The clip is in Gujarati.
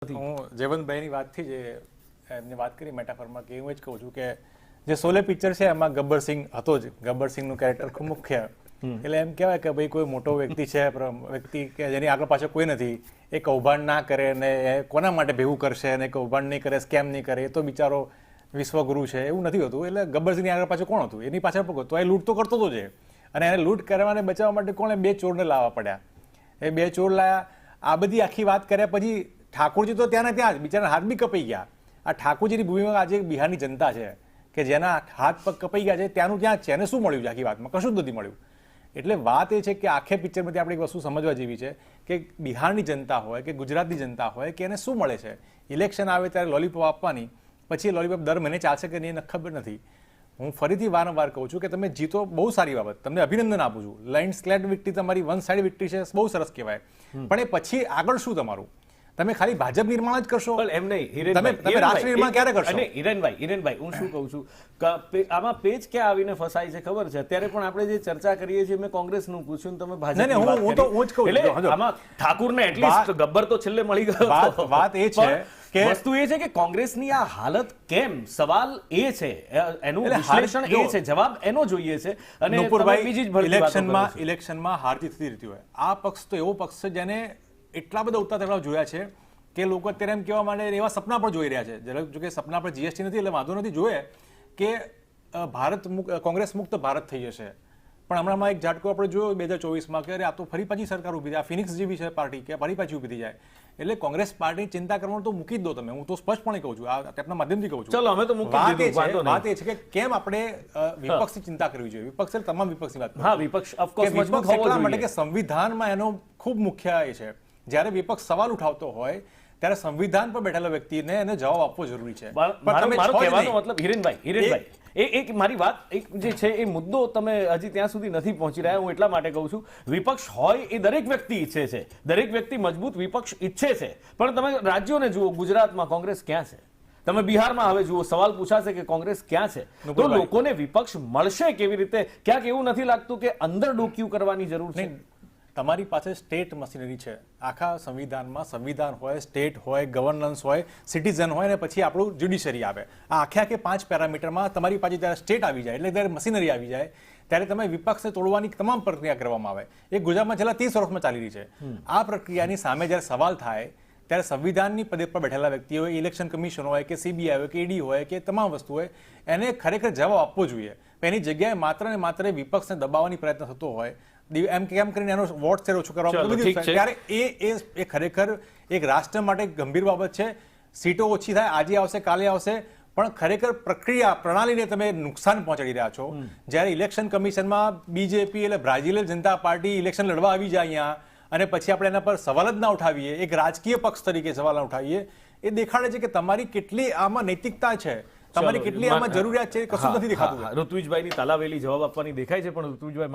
નથી. હું જયવંતભાઈની વાતથી જે એમને વાત કરી મેટાફરમાં કે હું જ કહું છું કે જે શોલે પિક્ચર છે એમાં ગબ્બરસિંહ હતો જ. ગબ્બરસિંહનું કેરેક્ટર ખૂબ મુખ્ય, એટલે એમ કહેવાય કે ભાઈ કોઈ મોટો વ્યક્તિ છે, વ્યક્તિ કે જેની આગળ પાછળ કોઈ નથી, એ કૌભાંડ ના કરે ને એ કોના માટે ભેગું કરશે ને કૌભાંડ નહીં કરે, સ્કેમ નહીં કરે, એ તો બિચારો વિશ્વગુરુ છે એવું નથી હોતું. એટલે ગબ્બરસિંહની આગળ પાછળ કોણ હતું? એની પાછળ તો એ લૂંટ તો કરતો હતો જ, અને એને લૂંટ કરવાને બચાવવા માટે કોણે 2 ચોરને લાવવા પડ્યા. એ 2 ચોર લાયા. આ બધી આખી વાત કર્યા પછી ઠાકોરજી તો ત્યાં ને ત્યાં જ બિચારાના હાથ બી કપાઈ ગયા. આ ઠાકોરજીની ભૂમિમાં આજે બિહારની જનતા છે કે જેના હાથ પગ કપાઈ ગયા છે, ત્યાંનું ત્યાં છે. એને શું મળ્યું છે આખી વાતમાં? કશું જ નથી મળ્યું. એટલે વાત એ છે કે આખે પિક્ચરમાંથી આપણે એક વસ્તુ સમજવા જેવી છે કે બિહારની જનતા હોય કે ગુજરાતની જનતા હોય કે એને શું મળે છે. ઇલેક્શન આવે ત્યારે લોલીપોપ આપવાની, પછી એ લોલીપોપ દર મહિને ચાલશે કે નહીં એને ખબર નથી. હું ફરીથી વારંવાર કહું છું કે તમે જીતો બહુ સારી બાબત, તમને અભિનંદન આપું છું. લેન્ડસ્લાઇડ વિક્ટરી તમારી વન સાઇડ વિક્ટરી છે, બહુ સરસ કહેવાય. પણ એ પછી આગળ શું તમારું? તમે ખાલી ભાજપ નિર્માણ જ કરશો? એમ નહીં, તમે રાષ્ટ્ર નિર્માણ ક્યારે કરશો? અને હિરેનભાઈ હું શું કહું છું કે આમાં પેજ ક્યાં આવીને ફસાય છે ખબર છે? અત્યારે પણ આપણે જે ચર્ચા કરીએ છીએ, મેં કોંગ્રેસનું પૂછ્યું ને તમે ભાજપ. હું તો જ કહું છું, આમાં ઠાકુરને એટલીસ્ટ ગબ્બર તો છેલ્લે મળી ગયો. વાત એ છે કે વસ્તુ એ છે કે કોંગ્રેસની આ હાલત કેમ? સવાલ એ છે, એનું વિશ્લેષણ એ છે, જવાબ એનો જોઈએ છે. અને બીજી જ ઇલેક્શનમાં હાર જીત થતી રહેતી હોય. આ પક્ષ તો એવો પક્ષ છે જેને એટલા બધા ઉતાર ચઢાવ જોયા છે કે લોકો અત્યારે એમ કહેવા માંડે એવા સપના પણ જોઈ રહ્યા છે. જો કે સપના પર જીએસટી નથી એટલે વાંધો નથી, જોઈએ કે ભારત કોંગ્રેસ મુક્ત ભારત થઈ જશે. પણ હમણાંમાં એક ઝાટકો આપણે જોયો 2024માં કે અરે આ તો ફરી પાછી સરકાર ઊભી થાય, ફિનિક્સ જેવી છે પાર્ટી કે ફરી પાછી ઊભી થઈ જાય. એટલે કોંગ્રેસ પાર્ટીની ચિંતા કરવાનું તો મૂકી જ દો તમે. હું તો સ્પષ્ટપણે કહું છું, આ આપના માધ્યમથી કહું છું. ચલો અમે તો મૂકી દીધું. વાત એ છે કે કેમ આપણે વિપક્ષની ચિંતા કરવી જોઈએ. વિપક્ષ એટલે તમામ વિપક્ષની વાત. હા, વિપક્ષ ઓફકોર્સ મજબૂત હોવો એટલા માટે કે સંવિધાનમાં એનો ખૂબ મુખ્ય એ છે, જ્યારે વિપક્ષ સવાલ ઉઠાવતો હોય ત્યારે સંવિધાન પર બેઠેલા વ્યક્તિને એને જવાબ આપવો જરૂરી છે. મારો કહેવાનો મતલબ હિરેનભાઈ એક મારી વાત એક જે છે એ મુદ્દો તમે હજી ત્યાં સુધી નથી પહોંચી રહ્યા. હું એટલા માટે કહું છું, વિપક્ષ હોય એ દરેક વ્યક્તિ ઈચ્છે છે, દરેક વ્યક્તિ મજબૂત વિપક્ષ ઈચ્છે છે. પણ તમે રાજ્યોને જુઓ, ગુજરાતમાં કોંગ્રેસ ક્યાં છે? તમે બિહારમાં હવે જુઓ, સવાલ પૂછાશે કે કોંગ્રેસ ક્યાં છે? તો લોકોને વિપક્ષ મળશે કેવી રીતે? ક્યાંક એવું નથી લાગતું કે અંદર ડોક્યુ કરવાની જરૂર છે? તમારી પાસે સ્ટેટ મશીનરી છે આખા સંવિધાનમાં. સંવિધાન હોય, સ્ટેટ હોય, ગવર્નન્સ હોય, સિટીઝન હોય, અને પછી આપણું જ્યુડિશરી આવે. આ આખે 5 પેરામીટરમાં તમારી પાસે જ્યારે સ્ટેટ આવી જાય, એટલે જ્યારે મશીનરી આવી જાય, ત્યારે તમે વિપક્ષને તોડવાની તમામ પ્રક્રિયા કરવામાં આવે. એ ગુજરાતમાં છેલ્લા 30 વર્ષમાં ચાલી રહી છે. આ પ્રક્રિયાની સામે જ્યારે સવાલ થાય ત્યારે સંવિધાનની પદે પર બેઠેલા વ્યક્તિ હોય, ઇલેક્શન કમિશન હોય કે CBI હોય કે ED હોય કે તમામ વસ્તુ હોય, એને ખરેખર જવાબ આપવો જોઈએ. એની જગ્યાએ માત્ર ને માત્ર વિપક્ષને દબાવવાની પ્રયત્ન થતો હોય, એમ કેમ કરીને એનો વોટ શેર ઓછો કરવામાં, ત્યારે એ ખરેખર એક રાષ્ટ્ર માટે ગંભીર બાબત છે. સીટો ઓછી થાય, આજે આવશે કાલે આવશે, પણ ખરેખર પ્રક્રિયા પ્રણાલીને તમે નુકસાન પહોંચાડી રહ્યા છો. જ્યારે ઇલેક્શન કમિશનમાં બીજેપી એટલે બ્રાઝિલ જનતા પાર્ટી ઇલેક્શન લડવા આવી જાય અહીંયા, અને પછી આપણે એના પર સવાલ જ ના ઉઠાવીએ, એક રાજકીય પક્ષ તરીકે સવાલ ના ઉઠાવીએ, એ દેખાડે છે કે તમારી કેટલી આમાં નૈતિકતા છે, તમારી કેટલી આમાં જરૂરિયાત છે. કશું નથી દેખાતું. ઋત્વિજભાઈની તાલાવેલી જવાબ આપવાની દેખાય છે, પણ ઋત્વિજભાઈ